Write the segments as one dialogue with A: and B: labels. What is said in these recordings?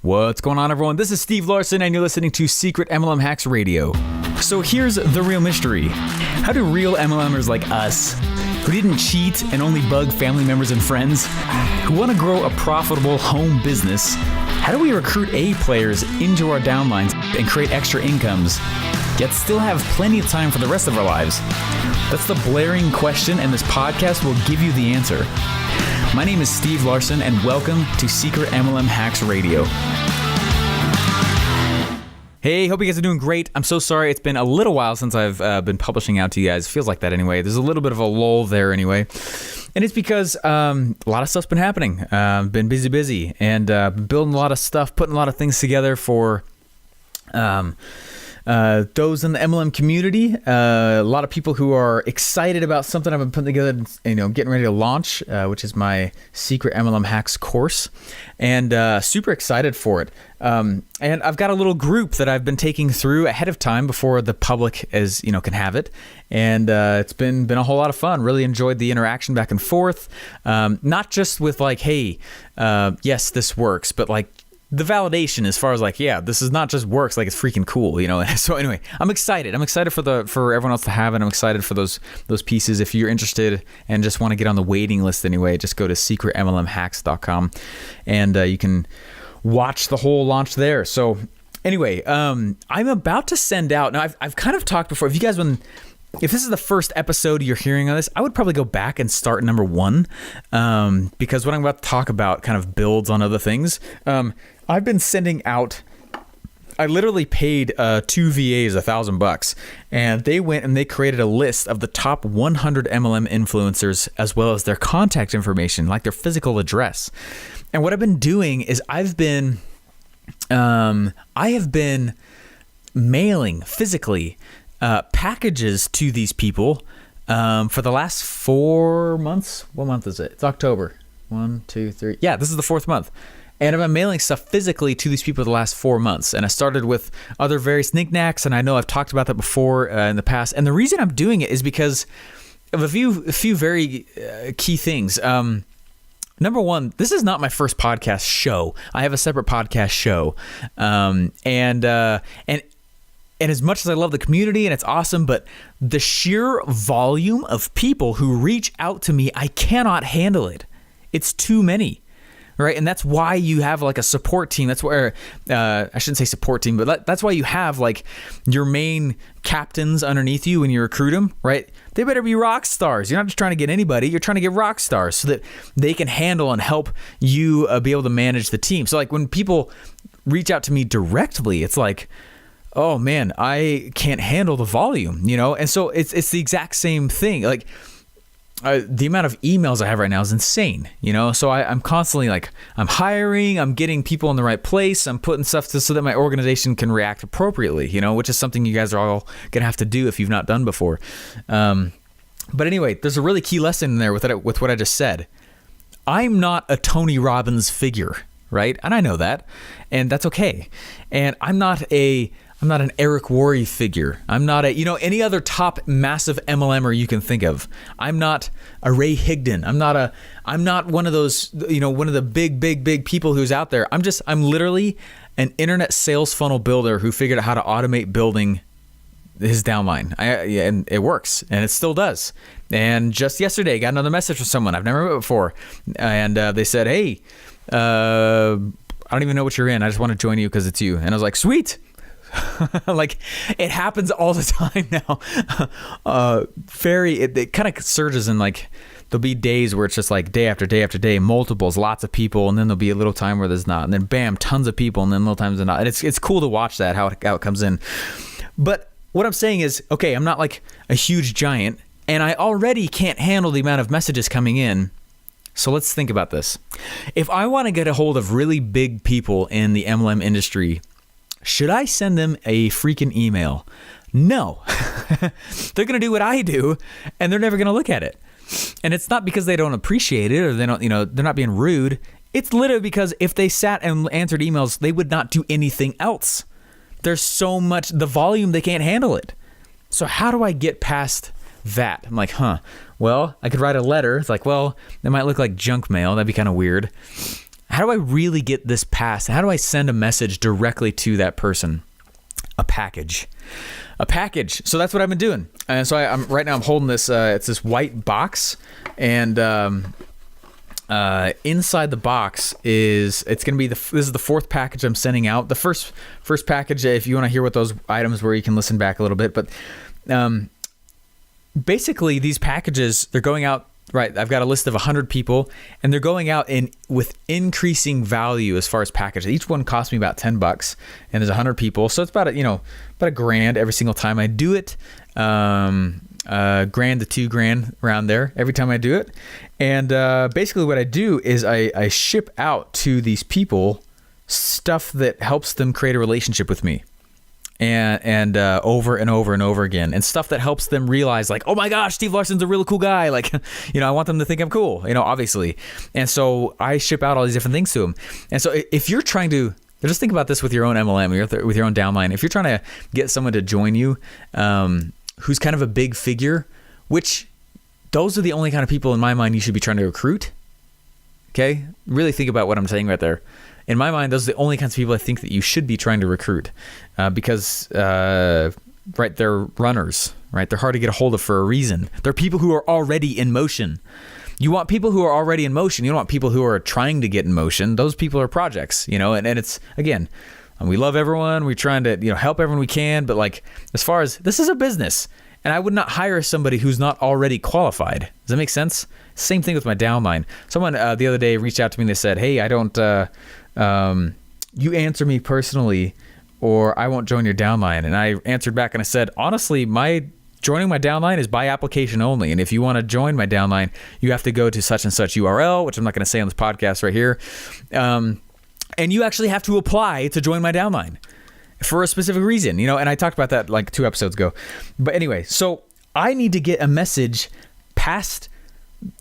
A: What's going on, everyone? This is Steve Larson, and you're listening to Secret MLM Hacks Radio. So here's the real mystery. How do real MLMers like us, who didn't cheat and only bug family members and friends, who want to grow a profitable home business, how do we recruit A players into our downlines and create extra incomes, yet still have plenty of time for the rest of our lives? That's the blaring question, and this podcast will give you the answer. My name is Steve Larson, and welcome to Secret MLM Hacks Radio. Hey, hope you guys are doing great. I'm so sorry. It's been a little while since I've been publishing out to you guys. Feels like that anyway. There's a little bit of a lull there anyway. And it's because a lot of stuff's been happening. Been busy, and been building a lot of stuff, putting a lot of things together for those in the MLM community. A lot of people who are excited about something I've been putting together, getting ready to launch, which is my Secret MLM Hacks course, and super excited for it. And I've got a little group that I've been taking through ahead of time before the public can have it. And it's been a whole lot of fun. Really enjoyed the interaction back and forth. Not just with like, hey, yes, this works, but like the validation as far as like, yeah, this is not just works, like it's freaking cool, So anyway, I'm excited. I'm excited for everyone else to have it. I'm excited for those pieces. If you're interested and just want to get on the waiting list anyway, just go to secretmlmhacks.com and you can watch the whole launch there. So anyway, I'm about to send out, now I've kind of talked before, if this is the first episode you're hearing on this, I would probably go back and start number 1, because what I'm about to talk about kind of builds on other things. I've been sending out, I literally paid 2 VAs $1,000, and they went and they created a list of the top 100 MLM influencers as well as their contact information, like their physical address. And what I've been doing is I have been mailing physically packages to these people for the last 4 months. What month is it? It's October. 1, 2, 3. Yeah, this is the 4th month. And I've been mailing stuff physically to these people the last 4 months. And I started with other various knickknacks, and I know I've talked about that before in the past. And the reason I'm doing it is because of a few very key things. Number one, this is not my first podcast show. I have a separate podcast show, and as much as I love the community and it's awesome, but the sheer volume of people who reach out to me, I cannot handle it. It's too many, right? And that's why you have like a support team. That's where, I shouldn't say support team, but that's why you have like your main captains underneath you when you recruit them, right? They better be rock stars. You're not just trying to get anybody. You're trying to get rock stars so that they can handle and help you be able to manage the team. So like when people reach out to me directly, it's like, oh man, I can't handle the volume, And so it's the exact same thing. Like the amount of emails I have right now is insane, So I'm constantly like, I'm hiring, I'm getting people in the right place, I'm putting stuff so that my organization can react appropriately, which is something you guys are all gonna have to do if you've not done before. But anyway, there's a really key lesson in there with what I just said. I'm not a Tony Robbins figure, right? And I know that, and that's okay. And I'm not an Eric Worre figure. I'm not any other top massive MLMer you can think of. I'm not a Ray Higdon. I'm not one of those, one of the big people who's out there. I'm literally an internet sales funnel builder who figured out how to automate building his downline. And it works, and it still does. And just yesterday, I got another message from someone I've never met before. And they said, hey, I don't even know what you're in. I just want to join you because it's you. And I was like, sweet. Like it happens all the time now. It kind of surges in like there'll be days where it's just like day after day after day, multiples, lots of people, and then there'll be a little time where there's not, and then bam, tons of people, and then little times there's not. And it's cool to watch that how it comes in. But what I'm saying is, okay, I'm not like a huge giant, and I already can't handle the amount of messages coming in. So let's think about this. If I want to get a hold of really big people in the MLM industry, should I send them a freaking email? No. They're going to do what I do, and they're never going to look at it. And it's not because they don't appreciate it or they don't, they're not being rude. It's literally because if they sat and answered emails, they would not do anything else. There's so much, the volume, they can't handle it. So how do I get past that? I'm like, well, I could write a letter. It's like, well, that might look like junk mail. That'd be kind of weird. How do I really get this passed? How do I send a message directly to that person? A package. So that's what I've been doing. And so I'm right now I'm holding this, it's this white box, and inside the box it's going to be this is the fourth package I'm sending out. The first package, if you want to hear what those items were, you can listen back a little bit. But basically these packages, they're going out, right? I've got a list of 100 people, and they're going out with increasing value as far as packages. Each one costs me about $10, and there's 100 people, so it's about about $1,000 every single time I do it. $1,000 to $2,000 around there every time I do it. And basically what I do is I ship out to these people stuff that helps them create a relationship with me. And over and over and over again, and stuff that helps them realize, like, oh my gosh, Steve Larson's a really cool guy. Like, I want them to think I'm cool, obviously. And so I ship out all these different things to them. And so if you're trying to, just think about this with your own MLM, with your own downline. If you're trying to get someone to join you, who's kind of a big figure, which those are the only kind of people in my mind you should be trying to recruit. Okay, really think about what I'm saying right there. In my mind, those are the only kinds of people I think that you should be trying to recruit, because, right, they're runners, right? They're hard to get a hold of for a reason. They're people who are already in motion. You want people who are already in motion. You don't want people who are trying to get in motion. Those people are projects, and it's, again, we love everyone. We're trying to, help everyone we can. But like, as far as this is a business, and I would not hire somebody who's not already qualified. Does that make sense? Same thing with my downline. Someone the other day reached out to me and they said, hey, I don't, you answer me personally or I won't join your downline. And I answered back and I said, honestly, joining my downline is by application only. And if you want to join my downline, you have to go to such and such URL, which I'm not going to say on this podcast right here. And you actually have to apply to join my downline for a specific reason, and I talked about that like 2 episodes ago. But anyway, so I need to get a message past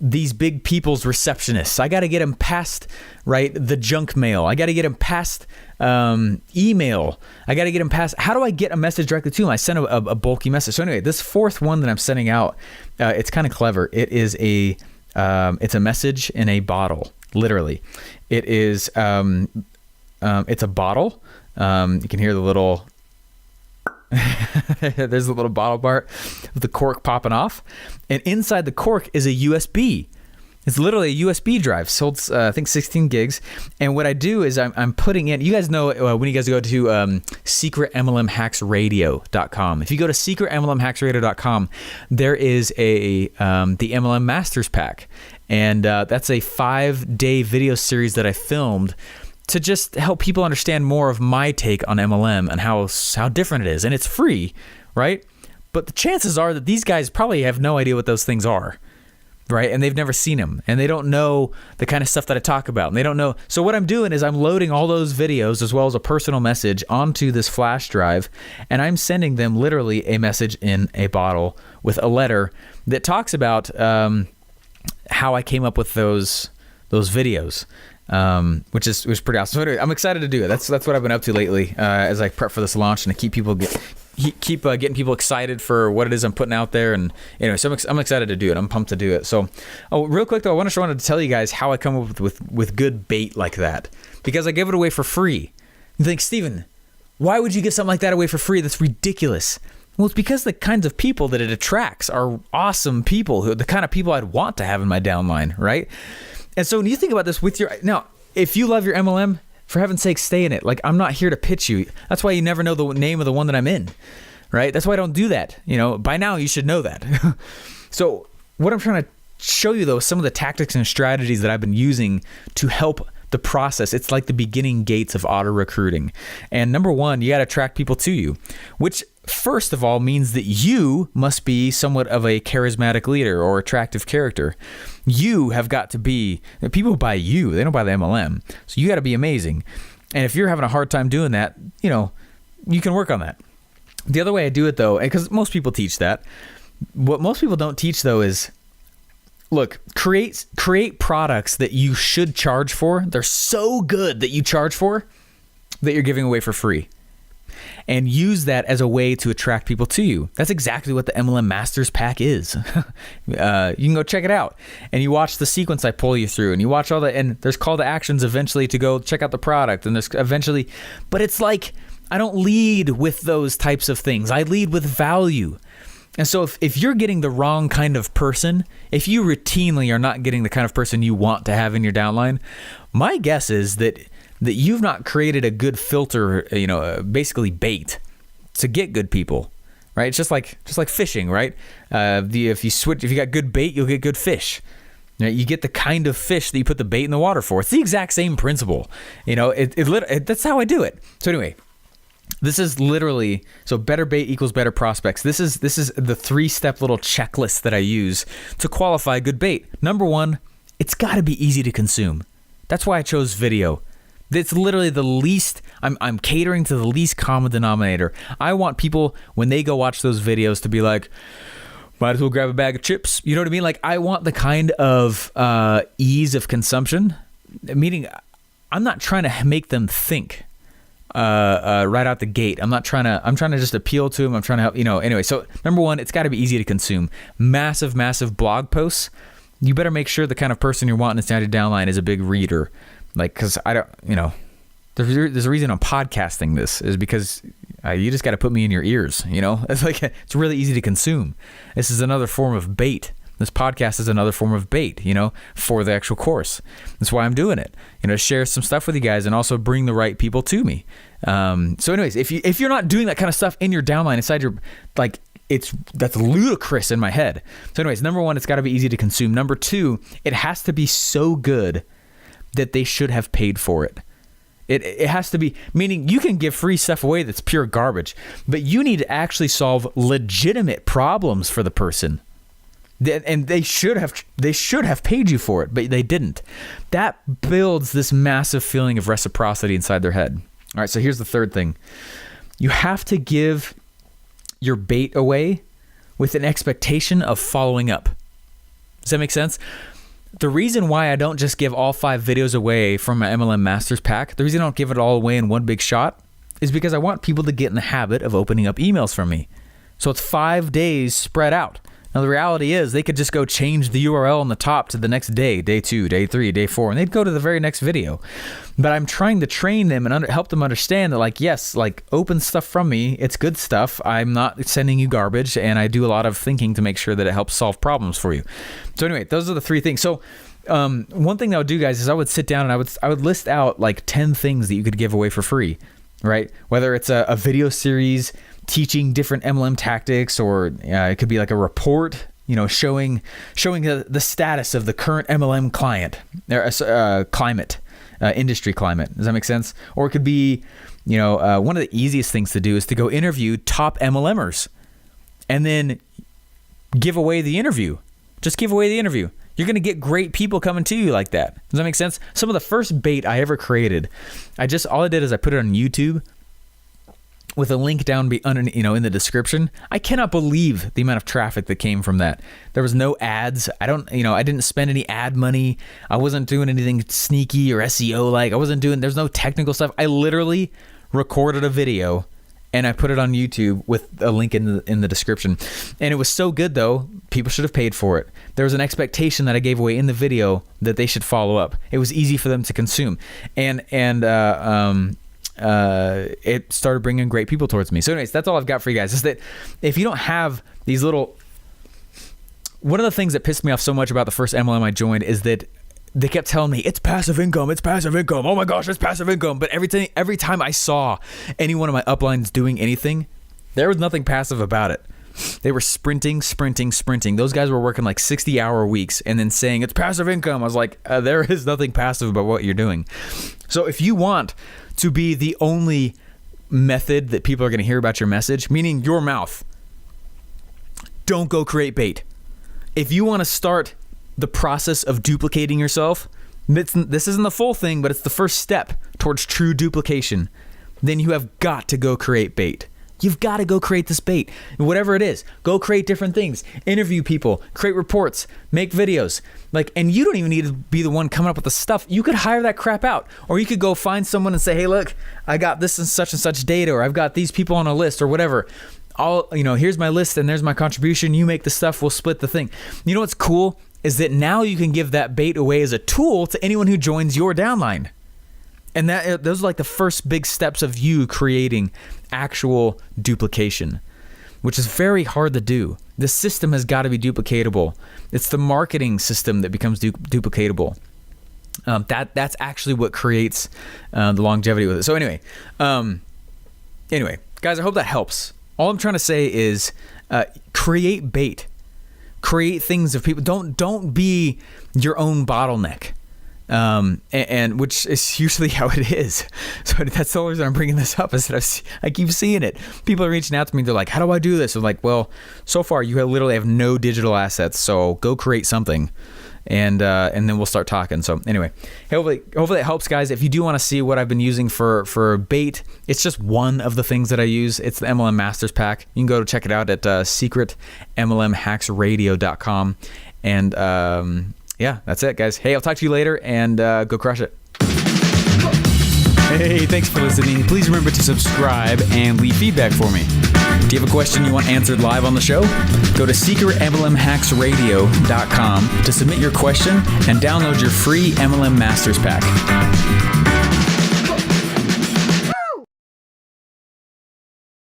A: these big people's receptionists. I got to get them past, right, the junk mail. I got to get them past email. I got to get them past. How do I get a message directly to them? I send a bulky message. So anyway, this fourth one that I'm sending out, it's kind of clever. It is it's a message in a bottle. Literally, it is. It's a bottle. You can hear the little. There's a little bottle part with the cork popping off, and inside the cork is a USB. It's literally a USB drive, sold I think 16 gigs. And what I do is I'm putting in. You guys know when you guys go to secretmlmhacksradio.com. If you go to secretmlmhacksradio.com, there is the MLM Masters Pack, and that's a 5-day video series that I filmed to just help people understand more of my take on MLM and how different it is. And it's free, right? But the chances are that these guys probably have no idea what those things are, right? And they've never seen them, and they don't know the kind of stuff that I talk about, and they don't know. So what I'm doing is I'm loading all those videos as well as a personal message onto this flash drive, and I'm sending them literally a message in a bottle with a letter that talks about how I came up with those videos. Which was pretty awesome. So anyway, I'm excited to do it. That's what I've been up to lately as I prep for this launch and to keep people getting people excited for what it is I'm putting out there. And anyway, so I'm excited to do it. I'm pumped to do it. So, real quick though, I wanted to tell you guys how I come up with good bait like that, because I give it away for free. You think, Steven, why would you give something like that away for free? That's ridiculous. Well, it's because the kinds of people that it attracts are awesome people, the kind of people I'd want to have in my downline, right? And so when you think about this now, if you love your MLM, for heaven's sake, stay in it. Like, I'm not here to pitch you. That's why you never know the name of the one that I'm in, right? That's why I don't do that. By now you should know that. So what I'm trying to show you though, is some of the tactics and strategies that I've been using to help the process. It's like the beginning gates of auto recruiting. And number one, you got to attract people to you, which first of all means that you must be somewhat of a charismatic leader or attractive character. You have got to be, people buy you, they don't buy the MLM. So you got to be amazing. And if you're having a hard time doing that, you can work on that. The other way I do it though, because most people teach that, what most people don't teach though is, look, create products that you should charge for. They're so good that you charge for, that you're giving away for free. and use that as a way to attract people to you. That's exactly what the MLM Masters Pack is. You can go check it out, and you watch the sequence I pull you through, and you watch all the, and there's call to actions eventually to go check out the product, and there's eventually, but it's like, I don't lead with those types of things. I lead with value. And so if you're getting the wrong kind of person, if you routinely are not getting the kind of person you want to have in your downline, my guess is that you've not created a good filter, basically bait to get good people, right? It's just like fishing, right? If you got good bait, you'll get good fish. You get the kind of fish that you put the bait in the water for. It's the exact same principle. That's how I do it. So anyway, this is literally, so better bait equals better prospects. This is the 3-step little checklist that I use to qualify good bait. Number 1, it's got to be easy to consume. That's why I chose video. It's literally the least, I'm catering to the least common denominator. I want people, when they go watch those videos, to be like, might as well grab a bag of chips. You know what I mean? Like, I want the kind of ease of consumption, meaning I'm not trying to make them think right out the gate. I'm trying to just appeal to them. I'm trying to help, anyway. So number 1, it's got to be easy to consume. Massive blog posts. You better make sure the kind of person you're wanting inside your downline is a big reader. Like, cause I don't, there's a reason I'm podcasting this, is because you just got to put me in your ears. It's like, it's really easy to consume. This is another form of bait. This podcast is another form of bait, for the actual course. That's why I'm doing it, share some stuff with you guys and also bring the right people to me. So anyways, if you're not doing that kind of stuff in your downline, inside your, like, that's ludicrous in my head. So anyways, number 1, it's got to be easy to consume. Number 2, it has to be so good that they should have paid for it. It has to be, meaning you can give free stuff away that's pure garbage, but you need to actually solve legitimate problems for the person. And they should have paid you for it, but they didn't. That builds this massive feeling of reciprocity inside their head. All right, so here's the third thing. You have to give your bait away with an expectation of following up. Does that make sense? The reason why I don't just give all 5 videos away from my MLM Masters Pack, the reason I don't give it all away in one big shot, is because I want people to get in the habit of opening up emails from me. So it's 5 days spread out. Now, the reality is they could just go change the URL on the top to the next day, day 2, day 3, day 4, and they'd go to the very next video. But I'm trying to train them and help them understand that, like, yes, like, open stuff from me. It's good stuff. I'm not sending you garbage, and I do a lot of thinking to make sure that it helps solve problems for you. So anyway, those are the 3 things. So one thing that I would do, guys, is I would sit down and I would list out like 10 things that you could give away for free, right? Whether it's a video series teaching different MLM tactics, or it could be like a report, showing the status of the current MLM client, climate, industry climate. Does that make sense? Or it could be, one of the easiest things to do is to go interview top MLMers and then give away the interview. Just give away the interview. You're going to get great people coming to you like that. Does that make sense? Some of the first bait I ever created, all I did is I put it on YouTube with a link down in the description. I cannot believe the amount of traffic that came from that. There was no ads. I didn't spend any ad money. I wasn't doing anything sneaky or SEO like. There's no technical stuff. I literally recorded a video and I put it on YouTube with a link in the description. And it was so good, though, people should have paid for it. There was an expectation that I gave away in the video that they should follow up. It was easy for them to consume. And it started bringing great people towards me. So anyways, that's all I've got for you guys, is that if you don't have these little, one of the things that pissed me off so much about the first MLM I joined is that they kept telling me, it's passive income. Oh my gosh, it's passive income. But every time I saw any one of my uplines doing anything, there was nothing passive about it. They were sprinting. Those guys were working like 60-hour weeks and then saying it's passive income. I was like, there is nothing passive about what you're doing. So if you want to be the only method that people are going to hear about your message, meaning your mouth, don't go create bait. If you want to start the process of duplicating yourself, this isn't the full thing, but it's the first step towards true duplication, then you have got to go create bait. You've got to go create this bait. Whatever it is, go create different things. Interview people, create reports, make videos. And you don't even need to be the one coming up with the stuff. You could hire that crap out. Or you could go find someone and say, hey, look, I got this and such data, or I've got these people on a list or whatever. Here's my list and there's my contribution. You make the stuff, we'll split the thing. You know what's cool is that now you can give that bait away as a tool to anyone who joins your downline. And those are like the first big steps of you creating actual duplication, which is very hard to do. The system has got to be duplicatable. It's the marketing system that becomes duplicatable. That's actually what creates the longevity with it. So anyway, guys, I hope that helps. All I'm trying to say is create bait. Create things of people. Don't be your own bottleneck. And which is usually how it is. So that's the only reason I'm bringing this up, is that I keep seeing it. People are reaching out to me. They're like, how do I do this? I'm like, well, so far you literally have no digital assets. So go create something, and then we'll start talking. So anyway, hopefully it helps, guys. If you do want to see what I've been using for bait, it's just one of the things that I use. It's the MLM Masters Pack. You can go to check it out at secretmlmhacksradio.com. And, yeah, that's it, guys. Hey, I'll talk to you later, and go crush it. Hey, thanks for listening. Please remember to subscribe and leave feedback for me. Do you have a question you want answered live on the show? Go to secretmlmhacksradio.com to submit your question and download your free MLM Masters Pack.